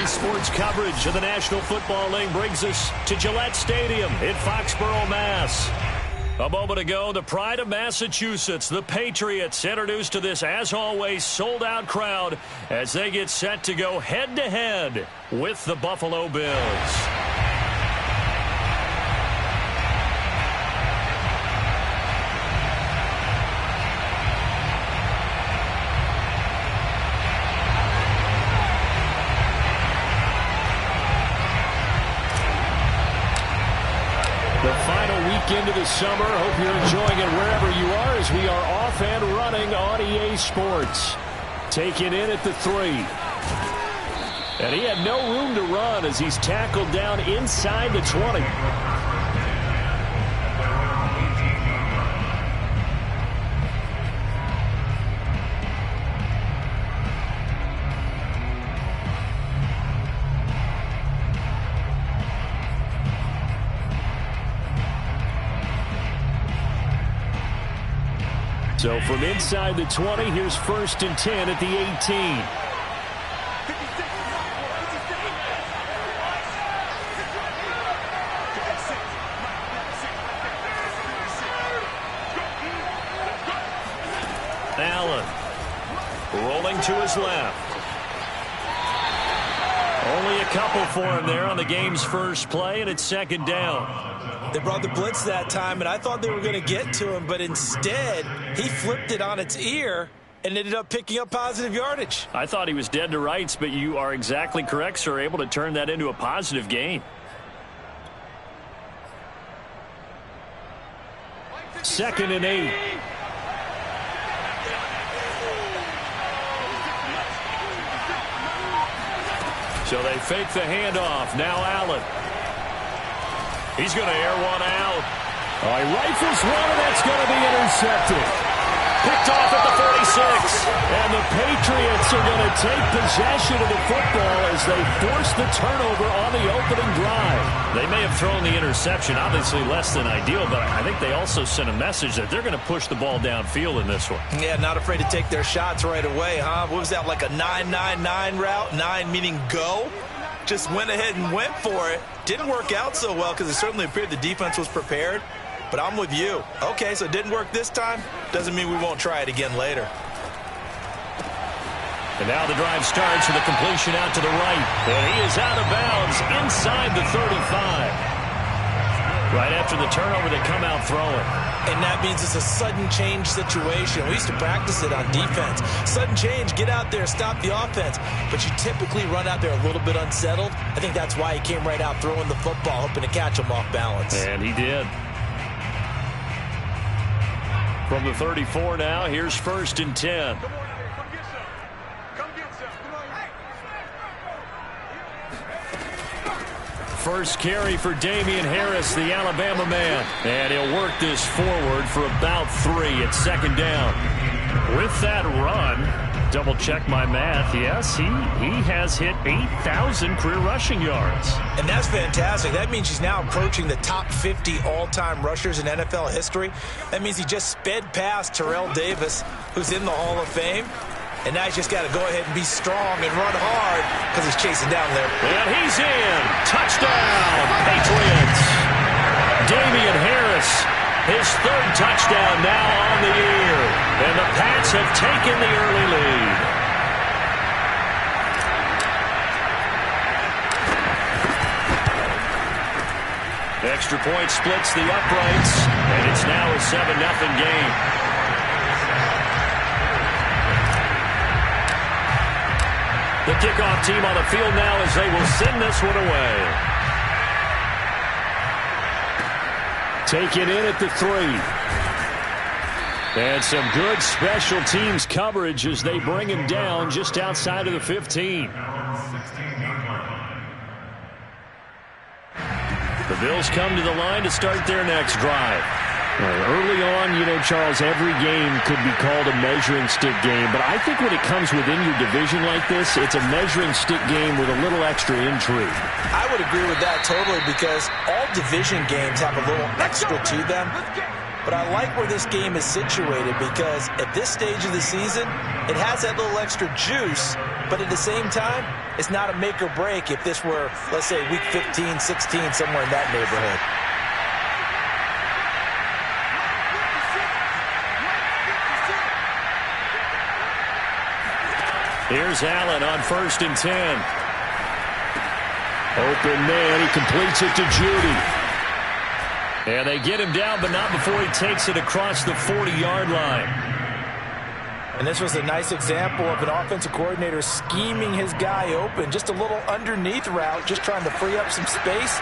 Sports coverage of the National Football League brings us to Gillette Stadium in Foxborough, Mass. A moment ago, the pride of Massachusetts, the Patriots, introduced to this, as always, sold-out crowd as they get set to go head-to-head with the Buffalo Bills. The final weekend of the summer. Hope you're enjoying it wherever you are as we are off and running on EA Sports. Taken in at the 3. And he had no room to run as he's tackled down inside the 20. So from inside the 20, here's 1st and 10 at the 18. Allen rolling to his left. Only a couple for him there on the game's first play, and it's 2nd down. They brought the blitz that time, and I thought they were going to get to him, but instead, he flipped it on its ear and ended up picking up positive yardage. I thought he was dead to rights, but you are exactly correct, sir, able to turn that into a positive gain. 2nd and 8. So they fake the handoff. Now Allen. He's going to air one out. Oh, he rifles one, and that's going to be intercepted. Picked off at the 46. And the Patriots are going to take possession of the football as they force the turnover on the opening drive. They may have thrown the interception, obviously less than ideal, but I think they also sent a message that they're going to push the ball downfield in this one. Yeah, not afraid to take their shots right away, huh? What was that, like a 9-9-9 route? 9 meaning go? Just went ahead and went for it. Didn't work out so well because it certainly appeared the defense was prepared. But I'm with you. Okay, so it didn't work this time. Doesn't mean we won't try it again later. And now the drive starts with a completion out to the right. And he is out of bounds inside the 35. Right after the turnover, they come out throwing. And that means it's a sudden change situation. We used to practice it on defense. Sudden change, get out there, stop the offense. But you typically run out there a little bit unsettled. I think that's why he came right out throwing the football, hoping to catch him off balance. And he did. From the 34 now, here's 1st and 10. First carry for Damian Harris, the Alabama man. And he'll work this forward for about 3 at 2nd down. With that run, double check my math. Yes, he has hit 8,000 career rushing yards. And that's fantastic. That means he's now approaching the top 50 all-time rushers in NFL history. That means he just sped past Terrell Davis, who's in the Hall of Fame. And now he's just got to go ahead and be strong and run hard because he's chasing down there. And he's in. Touchdown, Patriots. Damian Harris, his 3rd touchdown now on the year. And the Pats have taken the early lead. Extra point splits the uprights, and it's now a 7-0 game. The kickoff team on the field now as they will send this one away. Taken in at the 3. And some good special teams coverage as they bring him down just outside of the 15. The Bills come to the line to start their next drive. Early on, you know, Charles, every game could be called a measuring stick game. But I think when it comes within your division like this, it's a measuring stick game with a little extra intrigue. I would agree with that totally because all division games have a little extra to them. But I like where this game is situated because at this stage of the season, it has that little extra juice, but at the same time, it's not a make or break if this were, let's say, week 15, 16, somewhere in that neighborhood. Here's Allen on 1st and 10. Open man, he completes it to Judy. And they get him down, but not before he takes it across the 40-yard line. And this was a nice example of an offensive coordinator scheming his guy open. Just a little underneath route, just trying to free up some space,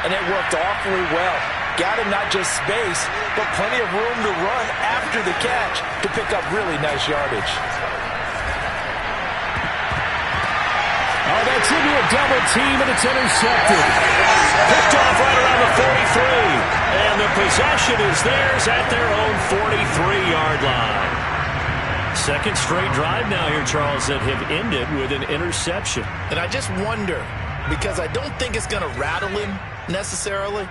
and it worked awfully well. Got him not just space, but plenty of room to run after the catch to pick up really nice yardage. Oh, that's into a double team, and it's intercepted. Picked off right around the 43. And the possession is theirs at their own 43-yard line. Second straight drive now here, Charles, that have ended with an interception. And I just wonder, because I don't think it's going to rattle him necessarily,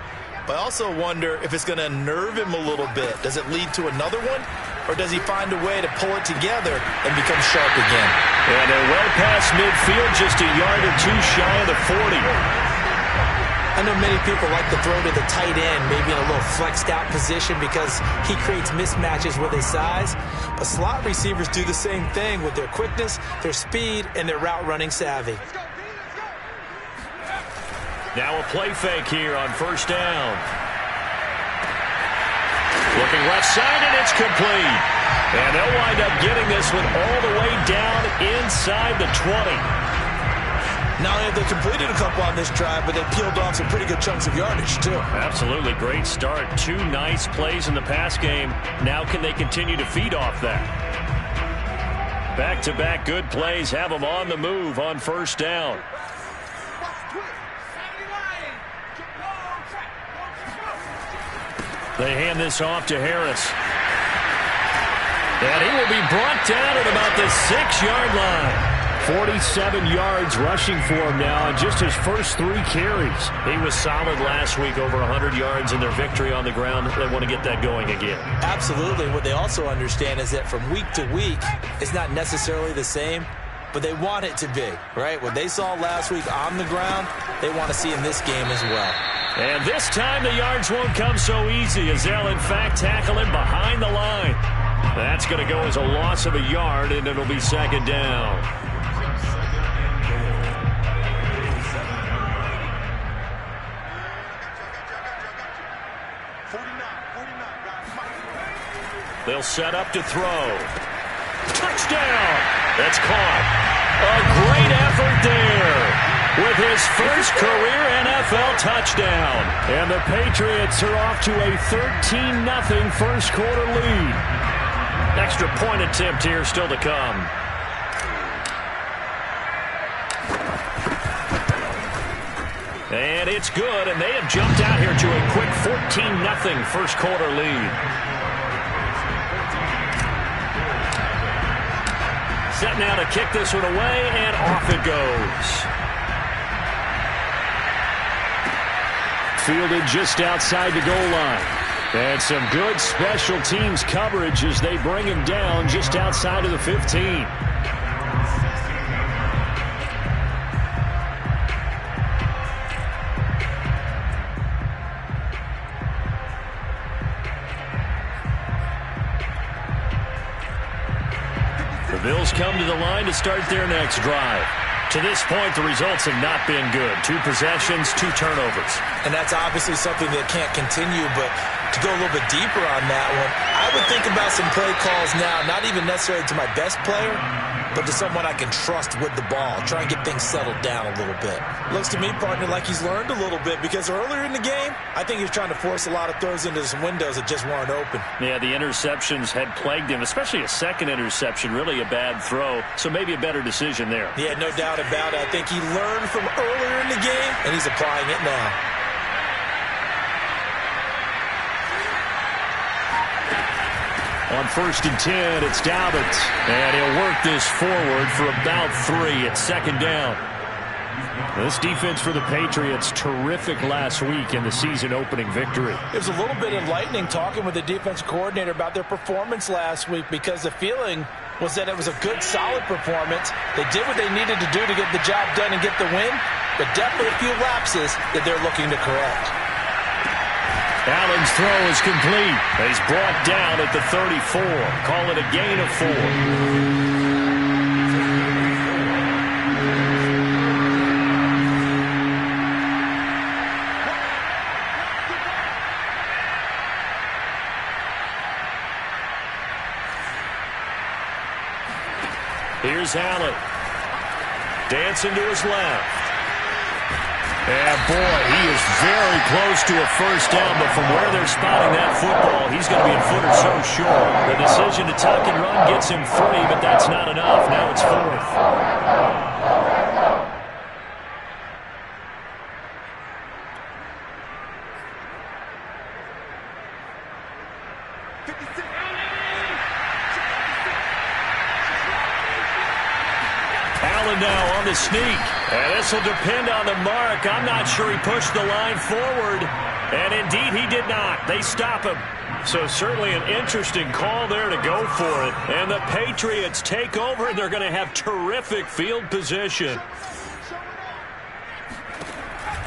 but I also wonder if it's going to unnerve him a little bit. Does it lead to another one? Or does he find a way to pull it together and become sharp again? And they're well past midfield, just a yard or two shy of the 40. I know many people like to throw to the tight end, maybe in a little flexed out position because he creates mismatches with his size. But slot receivers do the same thing with their quickness, their speed, and their route running savvy. Now a play fake here on 1st down. Looking left side, and it's complete. And they'll wind up getting this one all the way down inside the 20. Not only have they completed a couple on this drive, but they peeled off some pretty good chunks of yardage, too. Absolutely. Great start. 2 nice plays in the pass game. Now can they continue to feed off that? Back-to-back good plays have them on the move on 1st down. They hand this off to Harris. And he will be brought down at about the 6-yard line. 47 yards rushing for him now in just his first 3 carries. He was solid last week, over 100 yards in their victory on the ground. They want to get that going again. Absolutely. What they also understand is that from week to week, it's not necessarily the same, but they want it to be, right? What they saw last week on the ground, they want to see in this game as well. And this time the yards won't come so easy as they'll, in fact, tackle him behind the line. That's going to go as a loss of a yard, and it'll be 2nd down. They'll set up to throw. Touchdown! That's caught. A great effort there with his first career NFL touchdown. And the Patriots are off to a 13-0 first quarter lead. Extra point attempt here still to come. And it's good, and they have jumped out here to a quick 14-0 first quarter lead. Set now to kick this one away, and off it goes. Fielded just outside the goal line. And some good special teams coverage as they bring him down just outside of the 15. The Bills come to the line to start their next drive. To this point, the results have not been good. 2 possessions, 2 turnovers. And that's obviously something that can't continue, but to go a little bit deeper on that one, I would think about some play calls now, not even necessarily to my best player, but to someone I can trust with the ball. Try and get things settled down a little bit. Looks to me, partner, like he's learned a little bit because earlier in the game, I think he was trying to force a lot of throws into some windows that just weren't open. Yeah, the interceptions had plagued him, especially a second interception, really a bad throw, so maybe a better decision there. Yeah, no doubt about it. I think he learned from earlier in the game, and he's applying it now. On 1st and 10, it's Dobbins. And he'll work this forward for about 3 at 2nd down. This defense for the Patriots, terrific last week in the season-opening victory. It was a little bit enlightening talking with the defense coordinator about their performance last week, because the feeling was that it was a good, solid performance. They did what they needed to do to get the job done and get the win, but definitely a few lapses that they're looking to correct. Allen's throw is complete. He's brought down at the 34. Call it a gain of 4. Here's Allen. Dancing to his left. And boy, he is very close to a first down, but from where they're spotting that football, he's going to be a foot or so short. The decision to tuck and run gets him 3, but that's not enough. Now it's 4th. Now on the sneak, and this will depend on the mark. I'm not sure he pushed the line forward, and indeed he did not. They stop him. So certainly an interesting call there to go for it, and the Patriots take over, and they're going to have terrific field position.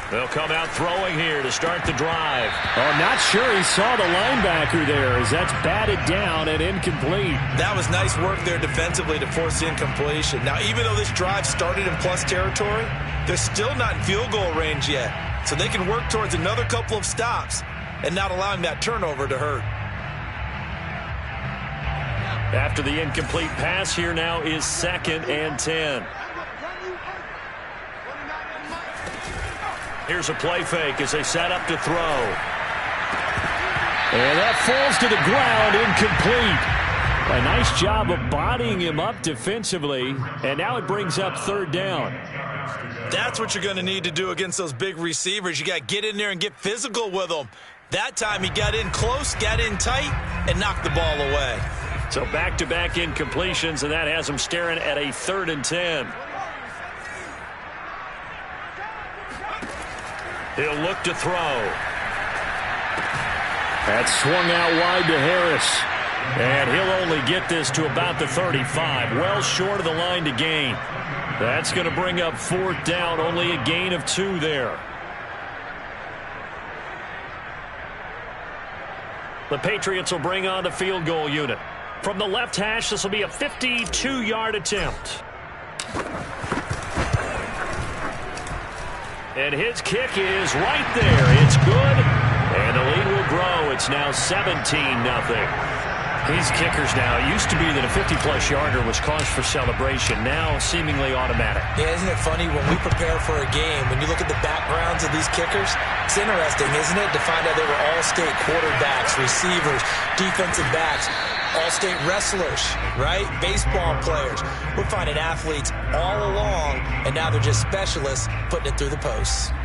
They'll come out throwing here to start the drive. I'm not sure he saw the linebacker there, as that's batted down and incomplete. That was nice work there defensively to force the incompletion. Now, even though this drive started in plus territory, they're still not in field goal range yet. So they can work towards another couple of stops and not allowing that turnover to hurt. After the incomplete pass, here now is 2nd and 10. Here's a play fake as they set up to throw. And that falls to the ground, incomplete. A nice job of bodying him up defensively, and now it brings up 3rd down. That's what you're going to need to do against those big receivers. You got to get in there and get physical with them. That time he got in close, got in tight, and knocked the ball away. So back-to-back incompletions, and that has him staring at a 3rd and 10. He'll look to throw. That's swung out wide to Harris. And he'll only get this to about the 35. Well short of the line to gain. That's going to bring up 4th down. Only a gain of 2 there. The Patriots will bring on the field goal unit. From the left hash, this will be a 52-yard attempt. And his kick is right there. It's good. And the lead will grow. It's now 17-0. These kickers now, it used to be that a 50-plus yarder was cause for celebration. Now seemingly automatic. Yeah, isn't it funny when we prepare for a game, when you look at the backgrounds of these kickers, it's interesting, isn't it, to find out they were all-state quarterbacks, receivers, defensive backs, all-state wrestlers, right? Baseball players. We're finding athletes all along, and now they're just specialists putting it through the posts.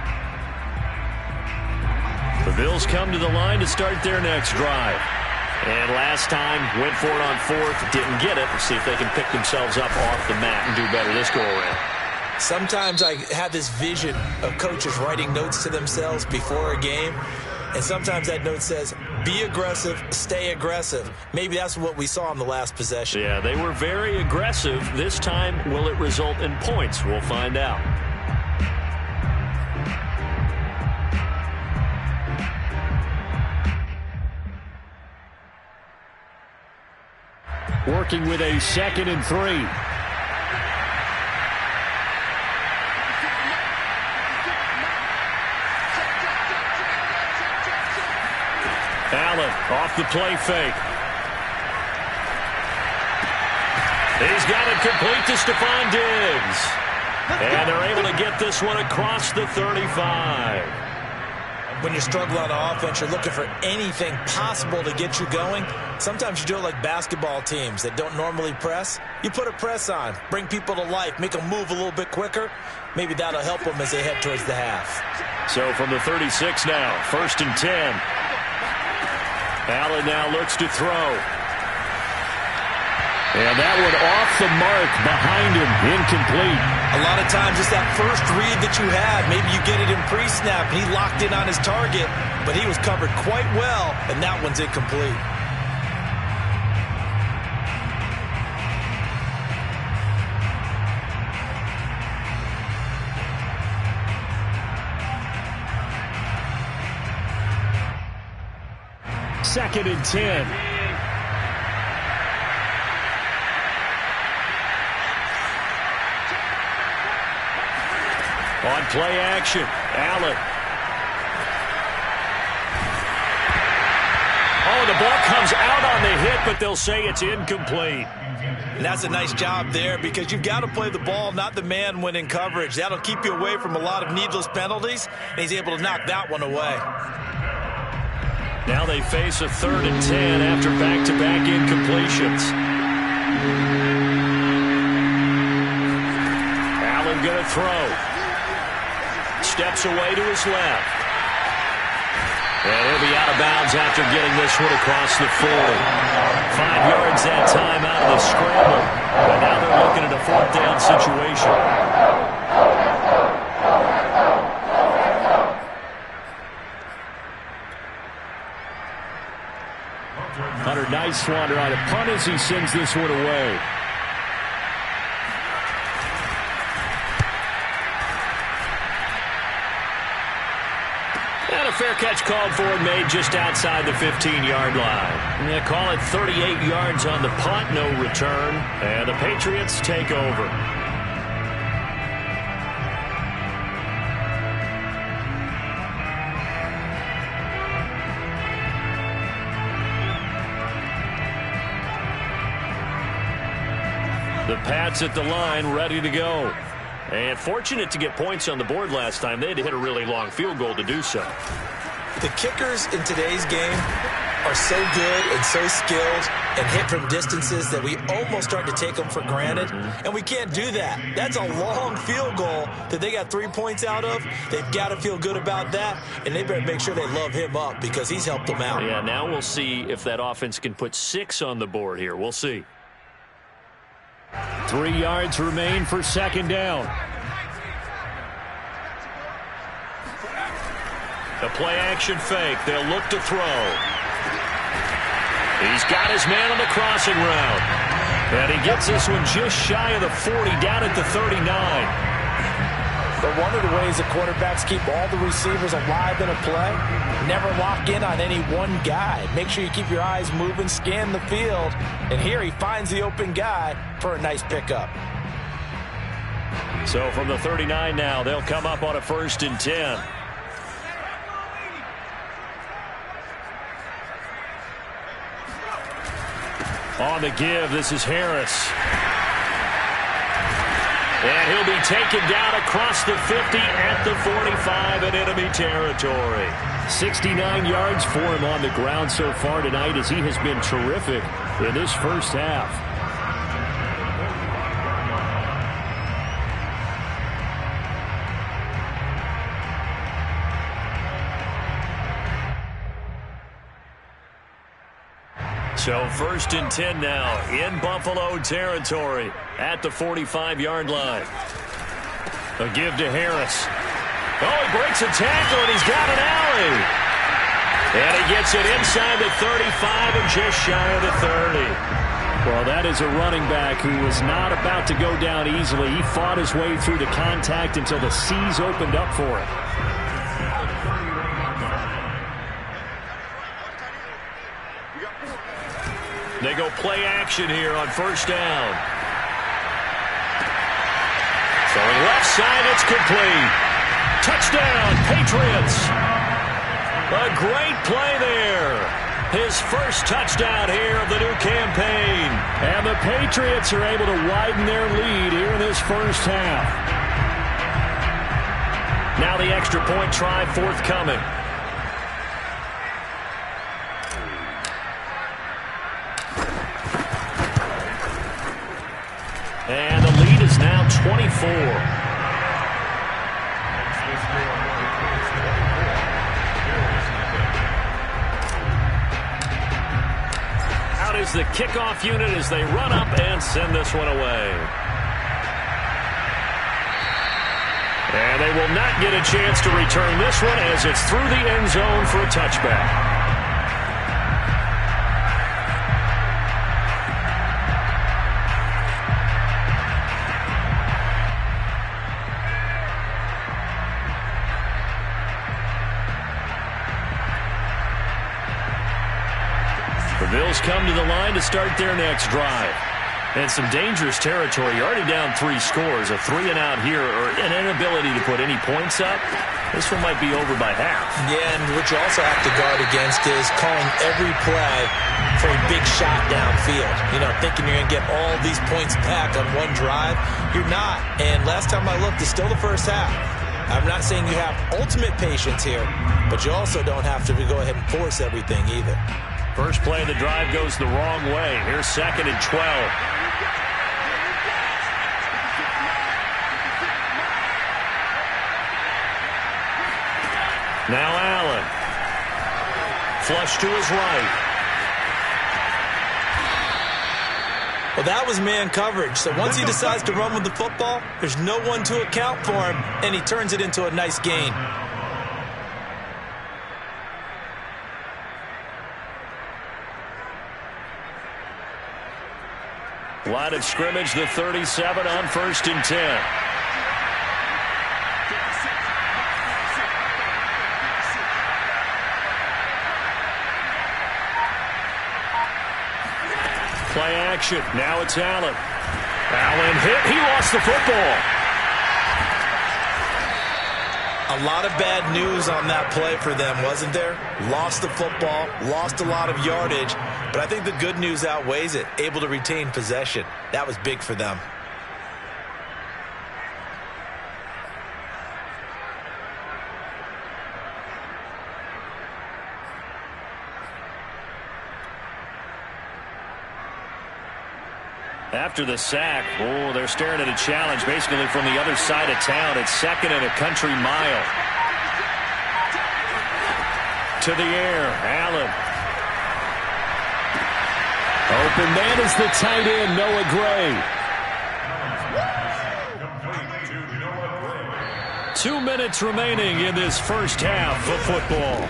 The Bills come to the line to start their next drive. And last time, went for it on 4th, didn't get it. Let's see if they can pick themselves up off the mat and do better this go-around. Sometimes I have this vision of coaches writing notes to themselves before a game, and sometimes that note says, be aggressive, stay aggressive. Maybe that's what we saw in the last possession. Yeah, they were very aggressive. This time, will it result in points? We'll find out. Working with a 2nd and 3. Allen off the play fake. He's got it complete to Stephon Diggs. And they're able to get this one across the 35. When you struggle on offense, you're looking for anything possible to get you going. Sometimes you do it like basketball teams that don't normally press. You put a press on, bring people to life, make them move a little bit quicker. Maybe that'll help them as they head towards the half. So from the 36 now, 1st and 10. Allen now looks to throw. And that one off the mark behind him, incomplete. A lot of times it's that first read that you have. Maybe you get it in pre-snap, and he locked in on his target, but he was covered quite well, and that one's incomplete. Second and 10. On play action, Allen. Oh, the ball comes out on the hit, but they'll say it's incomplete. And that's a nice job there because you've got to play the ball, not the man when in coverage. That'll keep you away from a lot of needless penalties, and he's able to knock that one away. Now they face a 3rd and 10 after back-to-back incompletions. Allen going to throw. Steps away to his left. And he'll be out of bounds after getting this one across the 40. 5 yards that time out of the scramble. But now they're looking at a 4th down situation. Hunter, nice swatter on a punt as he sends this one away. And a fair catch called for and made just outside the 15-yard line. They call it 38 yards on the punt, no return. And the Patriots take over. The Pats at the line, ready to go. And fortunate to get points on the board last time. They had to hit a really long field goal to do so. The kickers in today's game are so good and so skilled and hit from distances that we almost start to take them for granted. And we can't do that. That's a long field goal that they got 3 points out of. They've got to feel good about that, and they better make sure they love him up because he's helped them out. Yeah, now we'll see if that offense can put 6 on the board here. We'll see. 3 yards remain for 2nd down. The play-action fake. They'll look to throw. He's got his man on the crossing route. And he gets this one just shy of the 40, down at the 39. But one of the ways that quarterbacks keep all the receivers alive in a play, never lock in on any one guy. Make sure you keep your eyes moving, scan the field. And here he finds the open guy for a nice pickup. So from the 39 now, they'll come up on a 1st and 10. On the give, this is Harris. And he'll be taken down across the 50 at the 45 in enemy territory. 69 yards for him on the ground so far tonight as he has been terrific in this first half. So 1st and 10 now in Buffalo territory at the 45-yard line. A give to Harris. Oh, he breaks a tackle, and he's got an alley. And he gets it inside the 35 and just shy of the 30. Well, that is a running back who was not about to go down easily. He fought his way through the contact until the seas opened up for him. They go play action here on 1st down. Throwing left side, it's complete. Touchdown, Patriots. A great play there. His first touchdown here of the new campaign. And the Patriots are able to widen their lead here in this first half. Now the extra point try forthcoming. And the lead is now 24. out is the kickoff unit as they run up and send this one away. And they will not get a chance to return this one as it's through the end zone for a touchback. The Bills come to the line to start their next drive. And some dangerous territory. You're already down 3 scores. A 3-and-out here or an inability to put any points up. This one might be over by half. Yeah, and what you also have to guard against is calling every play for a big shot downfield. You know, thinking you're going to get all these points back on one drive. You're not. And last time I looked, it's still the first half. I'm not saying you have ultimate patience here, but you also don't have to go ahead and force everything either. First play of the drive goes the wrong way. Here's 2nd and 12. Now Allen. Flush to his right. Well, that was man coverage. So once he decides to run with the football, there's no one to account for him, and he turns it into a nice gain. Line of scrimmage, the 37 on 1st and 10. Play action. Now it's Allen. Allen hit. He lost the football. A lot of bad news on that play for them, wasn't there? Lost the football, lost a lot of yardage, but I think the good news outweighs it. Able to retain possession. That was big for them. After the sack, they're staring at a challenge basically from the other side of town. It's 2nd and a country mile. To the air, Allen. Open man is the tight end, Noah Gray. 2 minutes remaining in this first half of football.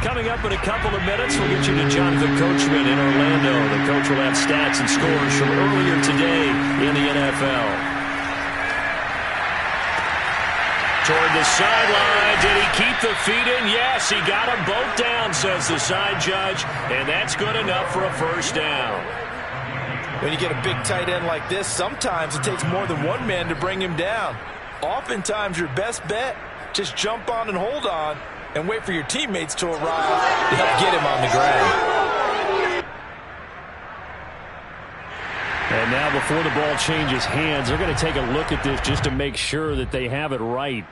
Coming up in a couple of minutes, we'll get you to Jonathan Coachman in Orlando. The coach will have stats and scores from earlier today in the NFL. Toward the sideline. Did he keep the feet in? Yes, he got them both down, says the side judge. And that's good enough for a first down. When you get a big tight end like this, sometimes it takes more than one man to bring him down. Oftentimes, your best bet, just jump on and hold on and wait for your teammates to arrive to help get him on the ground. And now before the ball changes hands, they're going to take a look at this just to make sure that they have it right.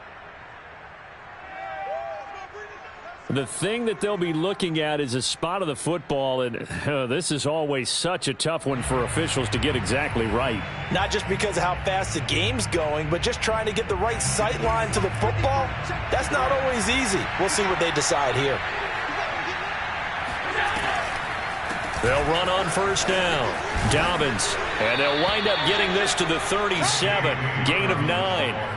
The thing that they'll be looking at is a spot of the football, and this is always such a tough one for officials to get exactly right. Not just because of how fast the game's going, but just trying to get the right sight line to the football. That's not always easy. We'll see what they decide here. They'll run on first down. Dobbins, and they'll wind up getting this to the 37. Gain of 9.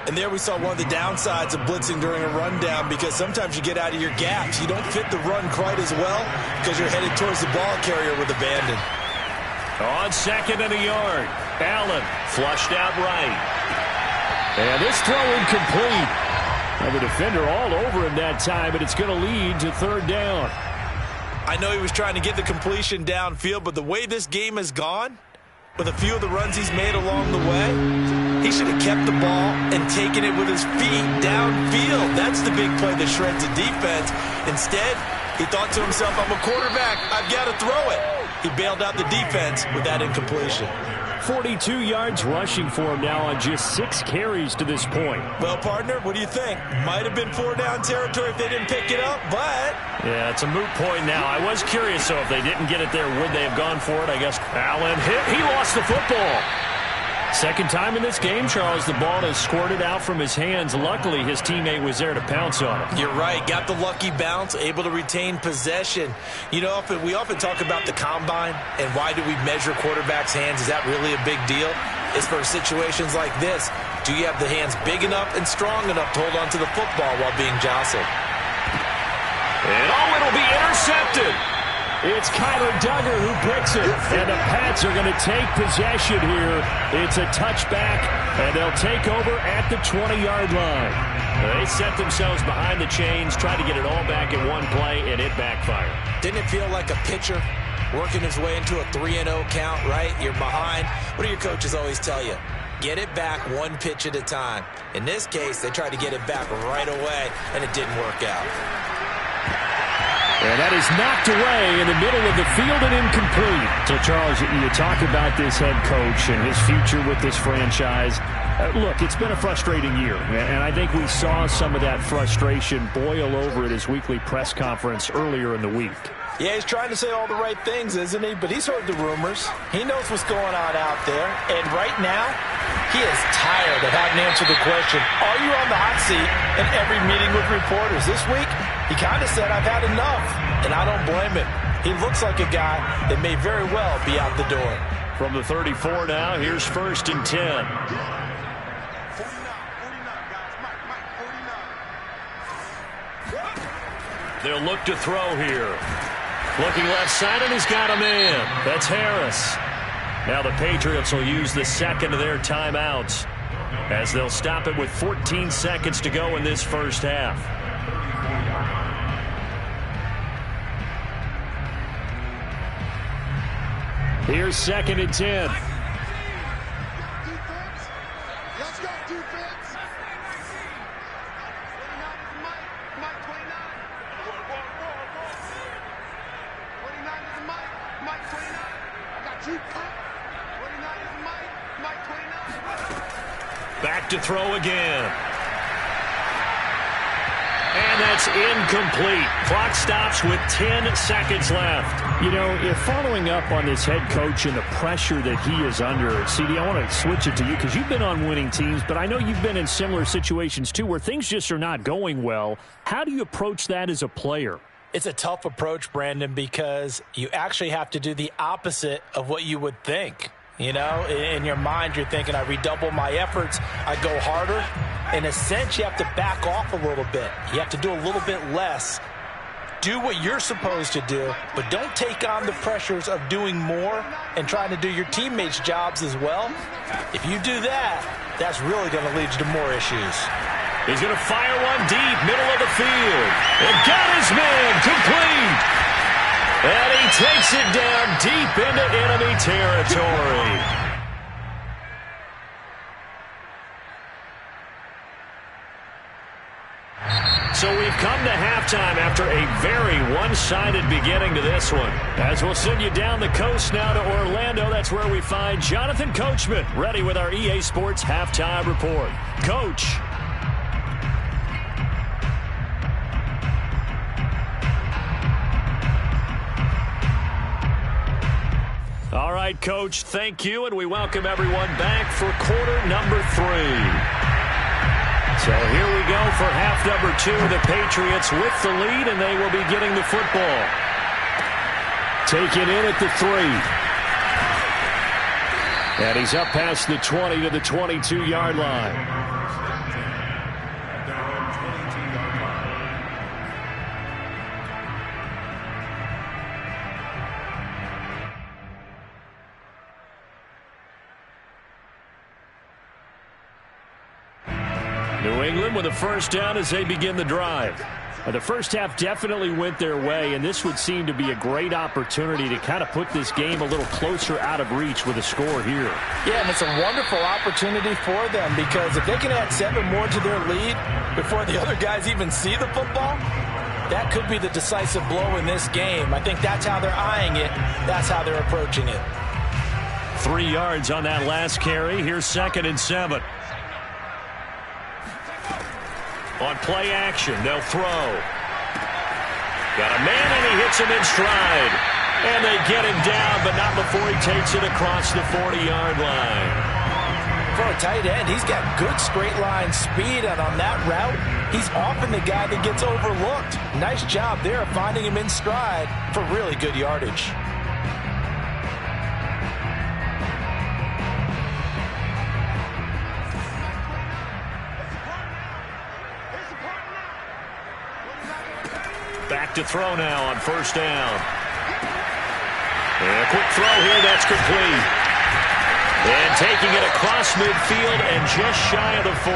And there we saw one of the downsides of blitzing during a rundown, because sometimes you get out of your gaps. You don't fit the run quite as well because you're headed towards the ball carrier with abandon. On 2nd and a yard. Allen flushed out right. And this throw incomplete. And the defender all over him that time, but it's going to lead to 3rd down. I know he was trying to get the completion downfield, but the way this game has gone, with a few of the runs he's made along the way, he should have kept the ball and taken it with his feet downfield. That's the big play that shreds the defense. Instead, he thought to himself, I'm a quarterback, I've got to throw it. He bailed out the defense with that incompletion. 42 yards rushing for him now on just 6 carries to this point. Well, partner, what do you think? Might have been 4-down territory if they didn't pick it up, but... Yeah, it's a moot point now. I was curious, so if they didn't get it there, would they have gone for it? I guess Allen hit. He lost the football. Second time in this game, Charles, the ball has squirted out from his hands. Luckily, his teammate was there to pounce on him. You're right. Got the lucky bounce, able to retain possession. You know, we often talk about the combine and why do we measure quarterbacks' hands. Is that really a big deal? It's for situations like this. Do you have the hands big enough and strong enough to hold on to the football while being jostled? And it'll be intercepted. It's Kyler Duggar who picks it, and the Pats are going to take possession here. It's a touchback, and they'll take over at the 20-yard line. They set themselves behind the chains, tried to get it all back in one play, and it backfired. Didn't it feel like a pitcher working his way into a 3-0 count, right? You're behind. What do your coaches always tell you? Get it back one pitch at a time. In this case, they tried to get it back right away, and it didn't work out. And that is knocked away in the middle of the field and incomplete. So, Charles, you talk about this head coach and his future with this franchise. Look, it's been a frustrating year, and I think we saw some of that frustration boil over at his weekly press conference earlier in the week. Yeah, he's trying to say all the right things, isn't he? But he's heard the rumors. He knows what's going on out there. And right now, he is tired of having to answer the question, are you on the hot seat in every meeting with reporters? This week, he kind of said, I've had enough. And I don't blame him. He looks like a guy that may very well be out the door. From the 34 now, here's 1st and 10. They'll look to throw here. Looking left side, and he's got a man. That's Harris. Now the Patriots will use the second of their timeouts as they'll stop it with 14 seconds to go in this first half. Here's 2nd and 10. Let's go, defense. Mike 29. 29 is Mike 29. I got you. 29 is Mike 29. Back to throw again. And that's incomplete. Clock stops with 10 seconds left. You know, if following up on this head coach and the pressure that he is under, CD, I want to switch it to you because you've been on winning teams, but I know you've been in similar situations too where things just are not going well. How do you approach that as a player? It's a tough approach, Brandon, because you actually have to do the opposite of what you would think. You know, in your mind, you're thinking, I redouble my efforts, I go harder. In a sense, you have to back off a little bit. You have to do a little bit less. Do what you're supposed to do, but don't take on the pressures of doing more and trying to do your teammates' jobs as well. If you do that, that's really going to lead you to more issues. He's going to fire one deep, middle of the field. And got his man complete. And he takes it down deep into enemy territory. So we've come to halftime after a very one-sided beginning to this one. As we'll send you down the coast now to Orlando, that's where we find Jonathan Coachman, ready with our EA Sports Halftime Report. Coach. All right, Coach, thank you, and we welcome everyone back for quarter number 3. So here we go for half number 2. The Patriots with the lead, and they will be getting the football. Taken in at the 3. And he's up past the 20 to the 22-yard line. New England with a first down as they begin the drive. The first half definitely went their way, and this would seem to be a great opportunity to kind of put this game a little closer out of reach with a score here. Yeah, and it's a wonderful opportunity for them because if they can add 7 more to their lead before the other guys even see the football, that could be the decisive blow in this game. I think that's how they're eyeing it. That's how they're approaching it. 3 yards on that last carry. Here's 2nd and 7. On play action, they'll throw. Got a man, and he hits him in stride. And they get him down, but not before he takes it across the 40-yard line. For a tight end, he's got good straight line speed, and on that route, he's often the guy that gets overlooked. Nice job there of finding him in stride for really good yardage. Back to throw now on first down. And a quick throw here, that's complete. And taking it across midfield and just shy of the 40.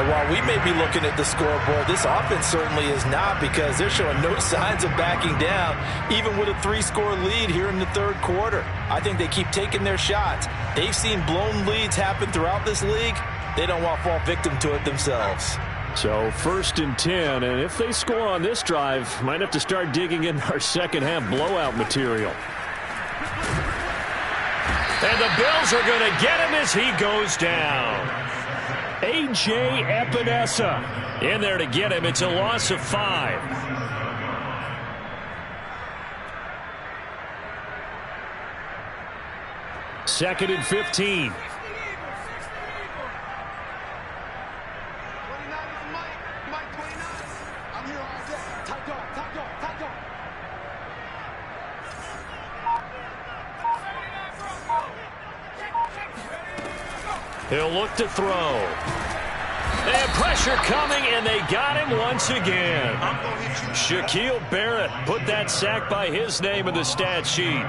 And while we may be looking at the scoreboard, this offense certainly is not, because they're showing no signs of backing down, even with a 3-score lead here in the third quarter. I think they keep taking their shots. They've seen blown leads happen throughout this league. They don't want to fall victim to it themselves. So 1st and 10, and if they score on this drive, might have to start digging in our second half blowout material. And the Bills are going to get him as he goes down. A.J. Epinesa in there to get him. It's a loss of 5. Second and 15. He'll look to throw. And pressure coming, and they got him once again. Shaquille Barrett put that sack by his name in the stat sheet.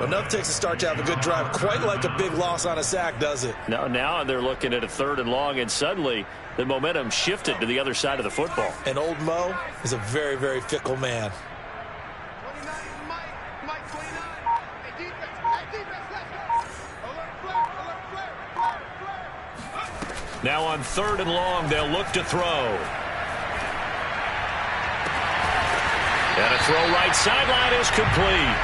Enough takes to start to have a good drive. Quite like a big loss on a sack, does it? Now they're looking at a 3rd and long, and suddenly the momentum shifted to the other side of the football. And old Mo is a very, very fickle man. Now on 3rd and long, they'll look to throw. And a throw right sideline is complete.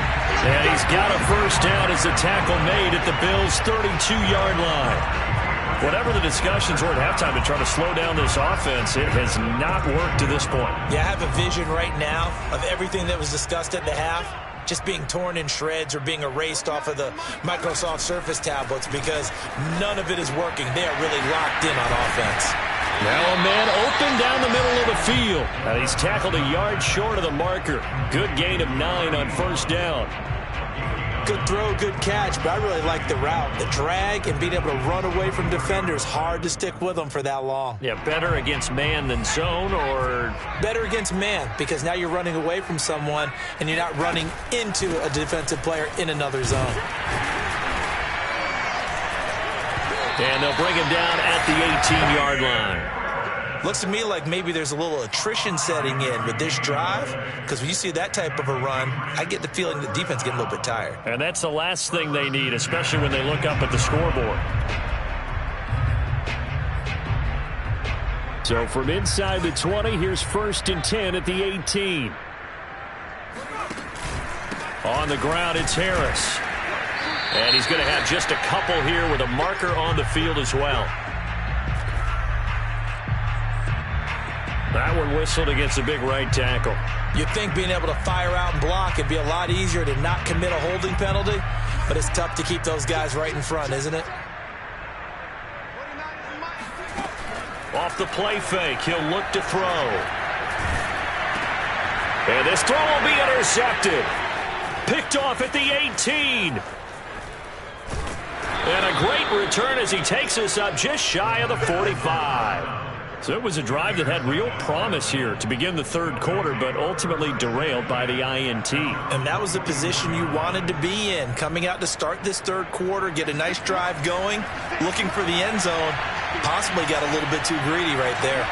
And he's got a first down as the tackle made at the Bills' 32-yard line. Whatever the discussions were at halftime to try to slow down this offense, it has not worked to this point. Yeah, I have a vision right now of everything that was discussed at the half just being torn in shreds or being erased off of the Microsoft Surface tablets, because none of it is working. They are really locked in on offense. Now a man open down the middle of the field. And he's tackled a yard short of the marker. Good gain of 9 on first down. Good throw, good catch, but I really like the route. The drag and being able to run away from defenders, hard to stick with them for that long. Yeah, better against man than zone, or? Better against man, because now you're running away from someone and you're not running into a defensive player in another zone. And they'll bring him down at the 18-yard line. Looks to me like maybe there's a little attrition setting in with this drive, because when you see that type of a run, I get the feeling the defense getting a little bit tired. And that's the last thing they need, especially when they look up at the scoreboard. So from inside the 20, here's 1st and 10 at the 18. On the ground, it's Harris. And he's going to have just a couple here with a marker on the field as well. That one whistled against a big right tackle. You'd think being able to fire out and block would be a lot easier to not commit a holding penalty, but it's tough to keep those guys right in front, isn't it? Off the play fake, he'll look to throw. And this throw will be intercepted. Picked off at the 18. And a great return as he takes us up just shy of the 45. So it was a drive that had real promise here to begin the third quarter, but ultimately derailed by the INT. And that was the position you wanted to be in, coming out to start this third quarter, get a nice drive going, looking for the end zone. Possibly got a little bit too greedy right there.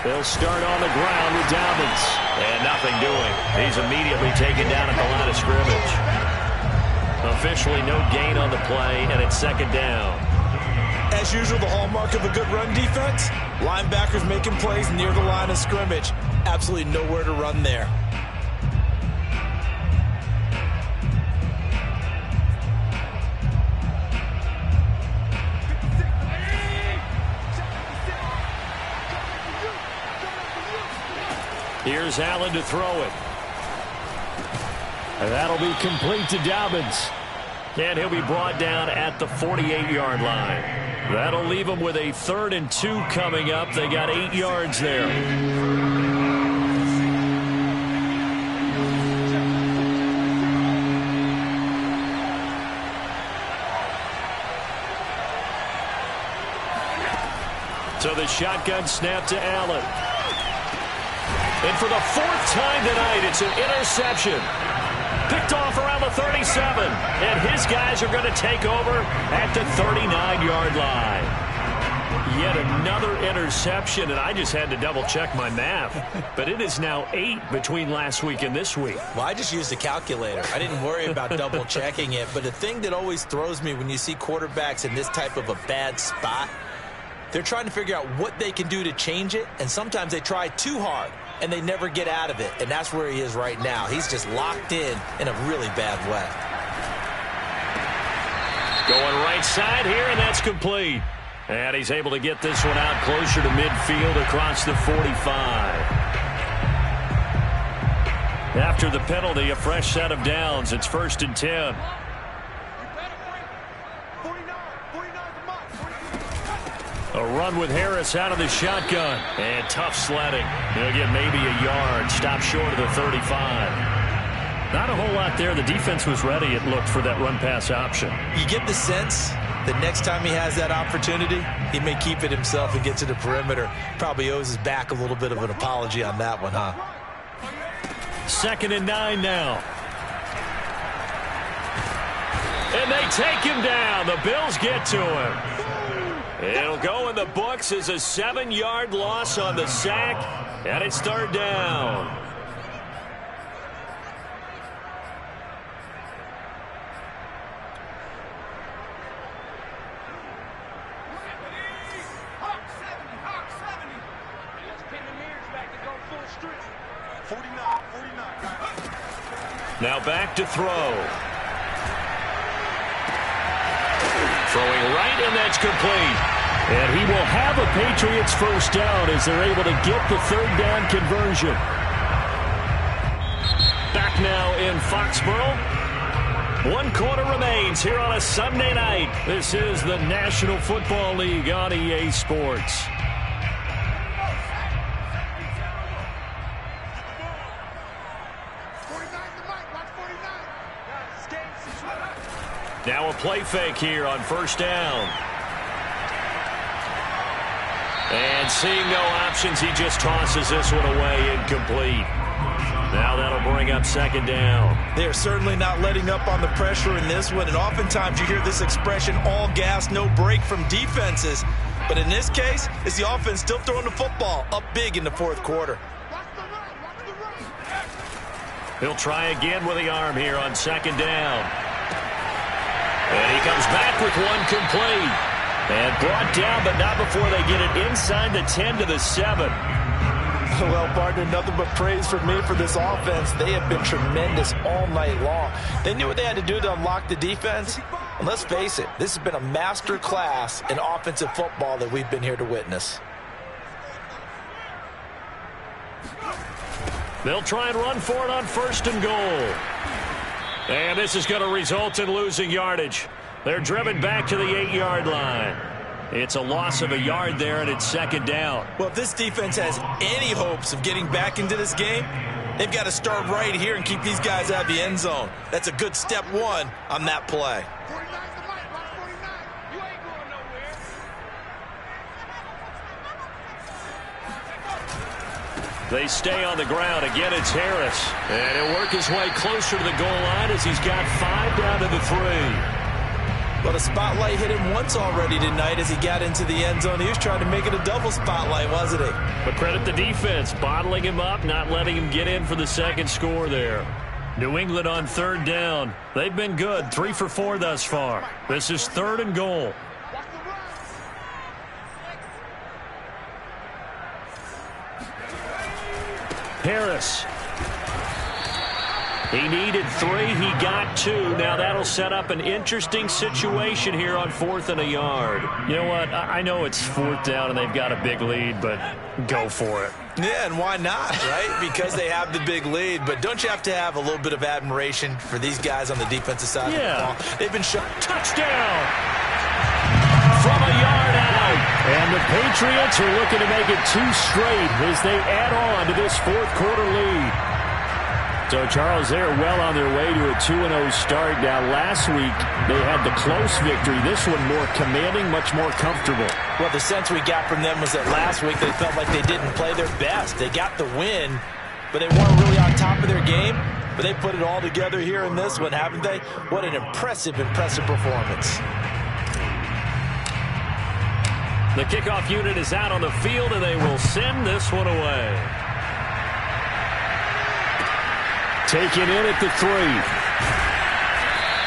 They'll start on the ground with Dobbins. And nothing doing. He's immediately taken down at the line of scrimmage. Officially no gain on the play, and it's second down. As usual, the hallmark of a good run defense, linebackers making plays near the line of scrimmage. Absolutely nowhere to run there. Here's Allen to throw it. And that'll be complete to Dobbins. And he'll be brought down at the 48-yard line. That'll leave them with a 3rd and 2 coming up. They got 8 yards there. So the shotgun snap to Allen. And for the 4th time tonight, it's an interception. Picked off around the 37. And his guys are going to take over at the 39-yard line. Yet another interception, and I just had to double-check my math. But it is now 8 between last week and this week. Well, I just used a calculator. I didn't worry about double-checking it. But the thing that always throws me when you see quarterbacks in this type of a bad spot, they're trying to figure out what they can do to change it, and sometimes they try too hard, and they never get out of it, and that's where he is right now. He's just locked in a really bad way. Going right side here, and that's complete. And he's able to get this one out closer to midfield across the 45. After the penalty, a fresh set of downs. It's 1st and 10. A run with Harris out of the shotgun. And tough sledding. He'll get maybe a yard. Stop short of the 35. Not a whole lot there. The defense was ready, it looked, for that run-pass option. You get the sense that next time he has that opportunity, he may keep it himself and get to the perimeter. Probably owes his back a little bit of an apology on that one, huh? 2nd and 9 now. And they take him down. The Bills get to him. It'll go in the books as a 7-yard loss on the sack, and it's 3rd down. Now back to throw. Throwing right, and that's complete. And he will have a Patriots 1st down as they're able to get the 3rd down conversion. Back now in Foxborough. 1 quarter remains here on a Sunday night. This is the National Football League on EA Sports. Now a play fake here on 1st down. And seeing no options, he just tosses this one away, incomplete. Now that'll bring up 2nd down. They're certainly not letting up on the pressure in this one, and oftentimes you hear this expression, all gas, no break from defenses. But in this case, it's the offense still throwing the football up big in the 4th quarter. He'll try again with the arm here on 2nd down. And he comes back with one complete. And brought down, but not before they get it inside the 10 to the 7. Well, partner, nothing but praise for me for this offense. They have been tremendous all night long. They knew what they had to do to unlock the defense. And let's face it, this has been a master class in offensive football that we've been here to witness. They'll try and run for it on 1st and goal. And this is going to result in losing yardage. They're driven back to the 8-yard line. It's a loss of a yard there, and it's 2nd down. Well, if this defense has any hopes of getting back into this game, they've got to start right here and keep these guys out of the end zone. That's a good step 1 on that play. They stay on the ground. Again, it's Harris. And he'll work his way closer to the goal line as he's got 5 down to the 3. Well, the spotlight hit him once already tonight as he got into the end zone. He was trying to make it a double spotlight, wasn't he? But credit the defense, bottling him up, not letting him get in for the 2nd score there. New England on 3rd down. They've been good, 3 for 4 thus far. This is 3rd and goal. Harris. He needed 3. He got 2. Now that'll set up an interesting situation here on 4th and a yard. You know what? I know it's 4th down and they've got a big lead, but go for it. Yeah, and why not, right? Because they have the big lead. But don't you have to have a little bit of admiration for these guys on the defensive side of the ball? They've been shot. Touchdown! From a yard out. And the Patriots are looking to make it 2 straight as they add on to this 4th quarter lead. So, Charles, they are well on their way to a 2-0 start. Now, last week, they had the close victory. This one more commanding, much more comfortable. Well, the sense we got from them was that last week they felt like they didn't play their best. They got the win, but they weren't really on top of their game. But they put it all together here in this one, haven't they? What an impressive, impressive performance. The kickoff unit is out on the field, and they will send this one away. Taken in at the 3.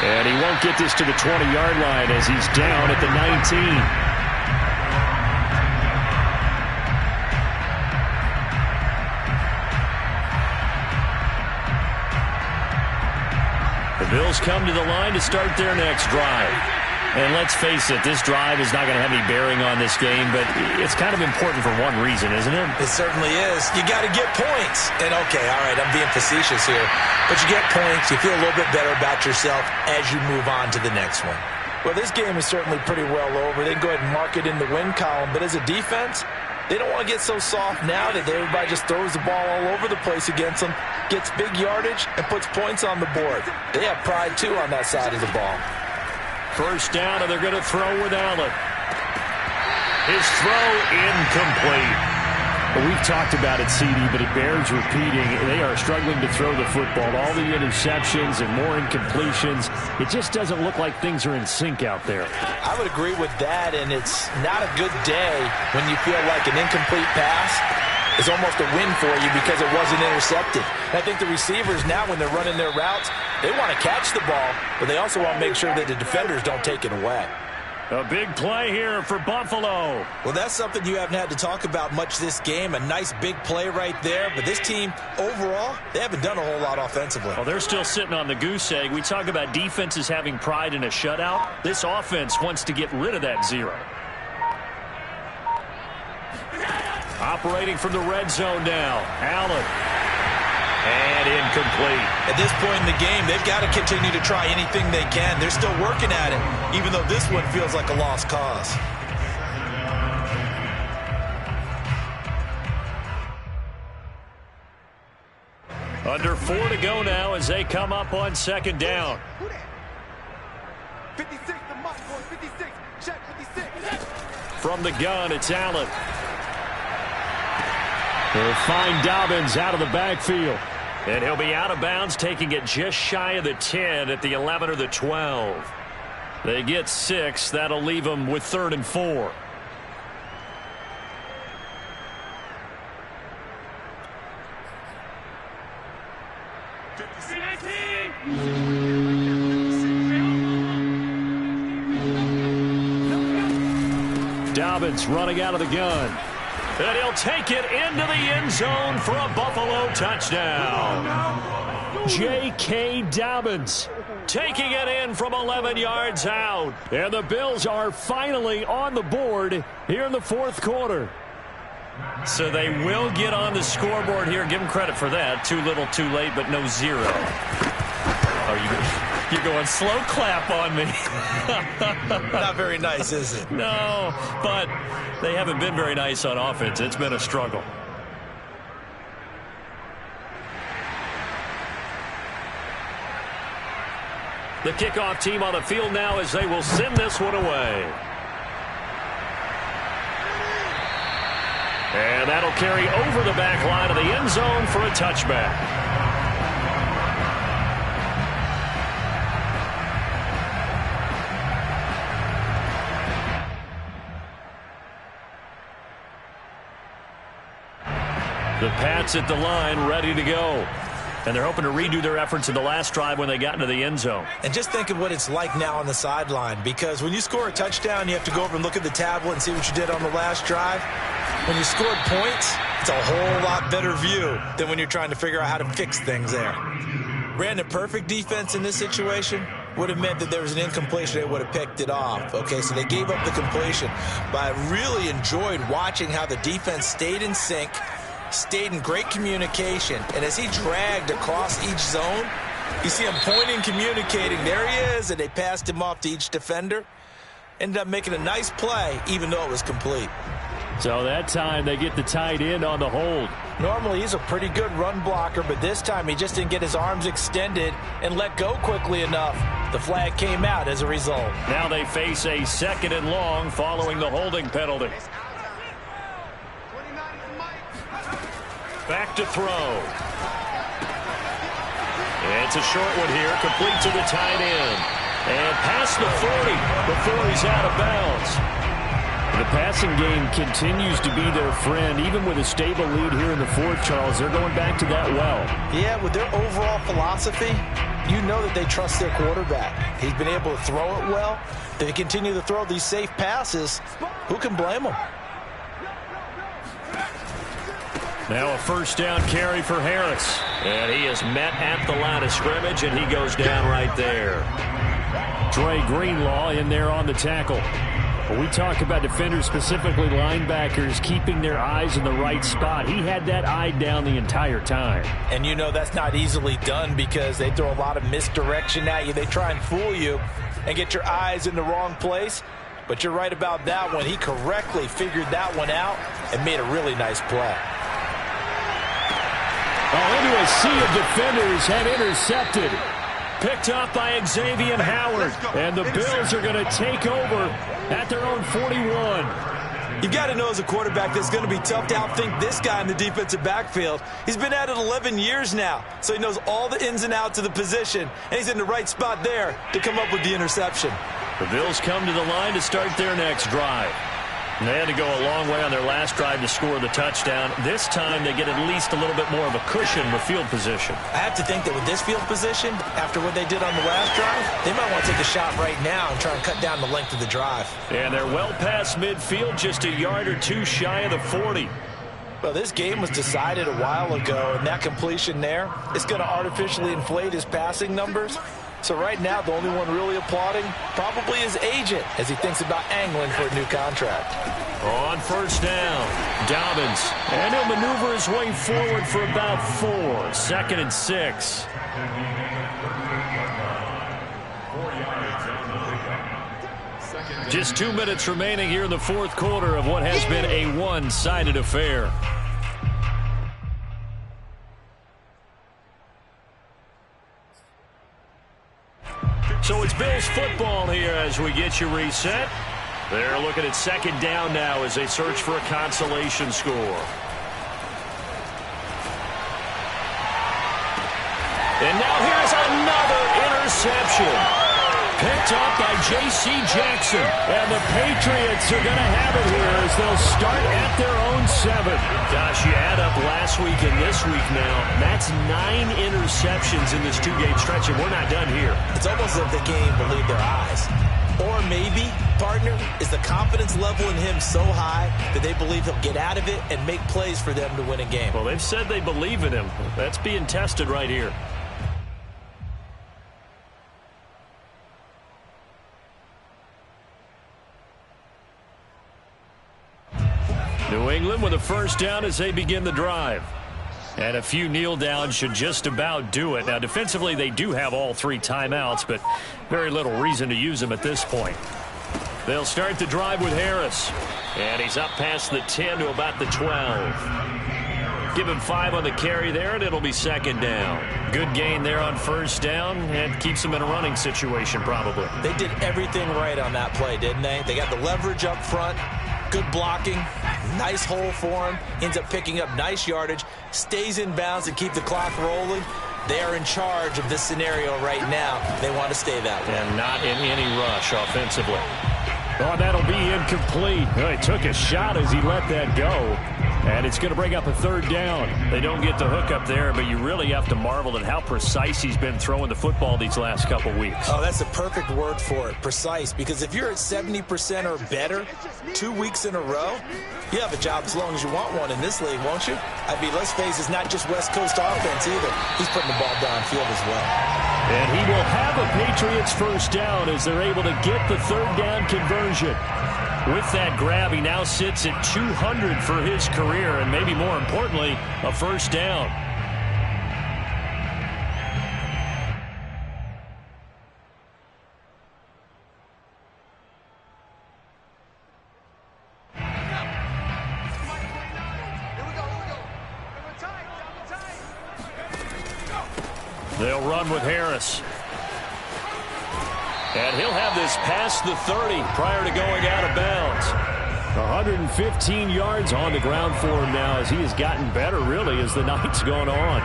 And he won't get this to the 20-yard line as he's down at the 19. The Bills come to the line to start their next drive. And let's face it, this drive is not going to have any bearing on this game, but it's kind of important for one reason, isn't it? It certainly is. You got to get points. And, okay, all right, I'm being facetious here. But you get points, you feel a little bit better about yourself as you move on to the next one. Well, this game is certainly pretty well over. They can go ahead and mark it in the win column. But as a defense, they don't want to get so soft now that everybody just throws the ball all over the place against them, gets big yardage, and puts points on the board. They have pride, too, on that side of the ball. First down, and they're going to throw with Allen. His throw incomplete. Well, we've talked about it, CD, but it bears repeating. They are struggling to throw the football. All the interceptions and more incompletions. It just doesn't look like things are in sync out there. I would agree with that, and it's not a good day when you feel like an incomplete pass is almost a win for you because it wasn't intercepted. I think the receivers now, when they're running their routes, they want to catch the ball, but they also want to make sure that the defenders don't take it away. A big play here for Buffalo. Well, that's something you haven't had to talk about much this game. A nice big play right there. But this team, overall, they haven't done a whole lot offensively. Well, they're still sitting on the goose egg. We talk about defenses having pride in a shutout. This offense wants to get rid of that 0. Operating from the red zone now. Allen. And incomplete. At this point in the game, they've got to continue to try anything they can. They're still working at it, even though this one feels like a lost cause. Under 4 to go now as they come up on 2nd down. 56, the mark, boy, 56, check 56. From the gun, it's Allen. They'll find Dobbins out of the backfield. And he'll be out of bounds, taking it just shy of the 10 at the 11 or the 12. They get 6. That'll leave them with 3rd and 4. Dobbins running out of the gun. And he'll take it into the end zone for a Buffalo touchdown. J.K. Dobbins taking it in from 11 yards out. And the Bills are finally on the board here in the 4th quarter. So they will get on the scoreboard here. Give them credit for that. Too little, too late, but no 0. You're going slow clap on me. Not very nice, is it? No, but they haven't been very nice on offense. It's been a struggle. The kickoff team on the field now as they will send this one away. And that'll carry over the back line of the end zone for a touchback. The Pats at the line, ready to go. And they're hoping to redo their efforts in the last drive when they got into the end zone. And just think of what it's like now on the sideline, because when you score a touchdown, you have to go over and look at the tablet and see what you did on the last drive. When you scored points, it's a whole lot better view than when you're trying to figure out how to fix things there. Ran the perfect defense in this situation. Would have meant that there was an incompletion. They would have picked it off. Okay, so they gave up the completion. But I really enjoyed watching how the defense stayed in sync, stayed in great communication. And as he dragged across each zone, you see him pointing, communicating. There he is, and they passed him off to each defender. Ended up making a nice play, even though it was complete. So that time they get the tight end on the hold. Normally he's a pretty good run blocker, but this time he just didn't get his arms extended and let go quickly enough. The flag came out as a result. Now they face a 2nd and long following the holding penalty. Back to throw. It's a short one here, complete to the tight end. And past the 40 before he's out of bounds. The passing game continues to be their friend. Even with a stable lead here in the 4th, Charles, they're going back to that well. Yeah, with their overall philosophy, you know that they trust their quarterback. He's been able to throw it well. They continue to throw these safe passes. Who can blame them? Now a 1st down carry for Harris. And he is met at the line of scrimmage, and he goes down right there. Dre Greenlaw in there on the tackle. When we talk about defenders, specifically linebackers, keeping their eyes in the right spot, he had that eye down the entire time. And you know that's not easily done because they throw a lot of misdirection at you. They try and fool you and get your eyes in the wrong place. But you're right about that one. He correctly figured that one out and made a really nice play. Into a sea of defenders and intercepted. Picked off by Xavier Howard. And the Bills are going to take over at their own 41. You've got to know as a quarterback that it's going to be tough to outthink this guy in the defensive backfield. He's been at it 11 years now, so he knows all the ins and outs of the position, and he's in the right spot there to come up with the interception. The Bills come to the line to start their next drive. And they had to go a long way on their last drive to score the touchdown. This time they get at least a little bit more of a cushion with field position. I have to think that with this field position, after what they did on the last drive, they might want to take a shot right now and try and cut down the length of the drive. And they're well past midfield, just a yard or two shy of the 40. Well, this game was decided a while ago, and that completion there is going to artificially inflate his passing numbers. So right now, the only one really applauding probably his agent as he thinks about angling for a new contract. On 1st down, Dobbins. And he'll maneuver his way forward for about 4. 2nd and 6. Just 2 minutes remaining here in the 4th quarter of what has been a one-sided affair. So it's Bills football here as we get you reset. They're looking at 2nd down now as they search for a consolation score. And now here's another interception. Picked up by J.C. Jackson. And the Patriots are going to have it here as they'll start at their own 7. Gosh, you add up last week and this week now. That's 9 interceptions in this 2-game stretch, and we're not done here. It's almost as if they can't even believe their eyes. Or maybe, partner, is the confidence level in him so high that they believe he'll get out of it and make plays for them to win a game. Well, they've said they believe in him. That's being tested right here. New England with a 1st down as they begin the drive. And a few kneel downs should just about do it. Now, defensively, they do have all 3 timeouts, but very little reason to use them at this point. They'll start the drive with Harris. And he's up past the 10 to about the 12. Give him 5 on the carry there, and it'll be 2nd down. Good gain there on 1st down, and keeps them in a running situation probably. They did everything right on that play, didn't they? They got the leverage up front. Good blocking, nice hole for him, ends up picking up nice yardage, stays in bounds and keep the clock rolling. They are in charge of this scenario right now. They want to stay that way. And not in any rush offensively. Oh, that'll be incomplete. Well, he took a shot as he let that go. And it's going to bring up a third down. They don't get the hook up there, but you really have to marvel at how precise he's been throwing the football these last couple weeks. Oh, that's a perfect word for it, precise. Because if you're at 70% or better 2 weeks in a row, you have a job as long as you want one in this league, won't you? I mean, let's face it, it's not just West Coast offense either. He's putting the ball downfield as well. And he will have a Patriots first down as they're able to get the third down conversion. With that grab, he now sits at 200 for his career, and maybe more importantly, a first down. They'll run with Harris. And he'll have this past the 30 prior to going out of bounds. 115 yards on the ground for him now as he has gotten better, really, as the night's gone on.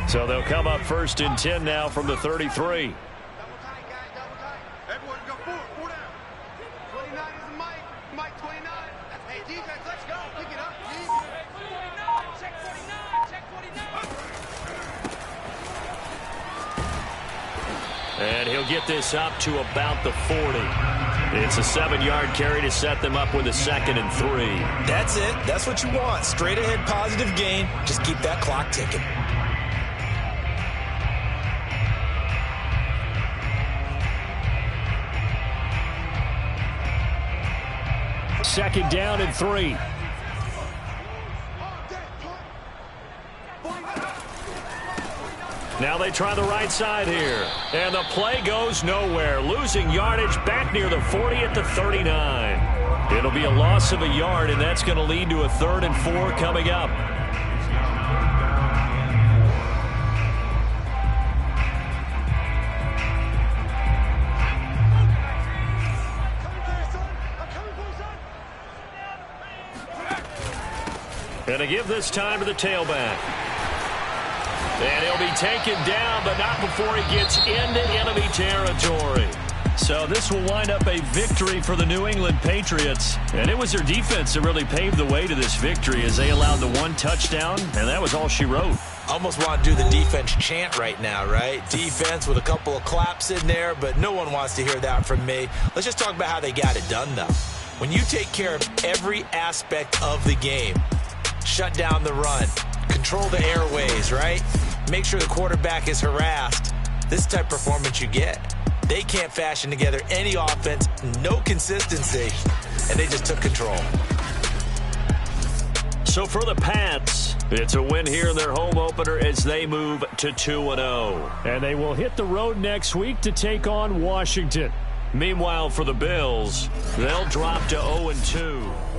So they'll come up 1st and 10 now from the 33. And he'll get this up to about the 40. It's a 7-yard carry to set them up with a 2nd and 3. That's it. That's what you want. Straight ahead positive gain. Just keep that clock ticking. Second down and 3. Now they try the right side here. And the play goes nowhere. Losing yardage back near the 40 at the 39. It'll be a loss of a yard, and that's going to lead to a 3rd and 4 coming up. Going to give this time to the tailback. And he'll be taken down, but not before he gets into enemy territory. So this will wind up a victory for the New England Patriots. And it was their defense that really paved the way to this victory as they allowed the 1 touchdown, and that was all she wrote. Almost want to do the defense chant right now, right? Defense with a couple of claps in there, but no one wants to hear that from me. Let's just talk about how they got it done, though. When you take care of every aspect of the game, shut down the run, control the airways, right? Make sure the quarterback is harassed. This type of performance you get. They can't fashion together any offense, no consistency, and they just took control. So for the Pats, it's a win here in their home opener as they move to 2-0. And they will hit the road next week to take on Washington. Meanwhile, for the Bills, they'll drop to 0-2.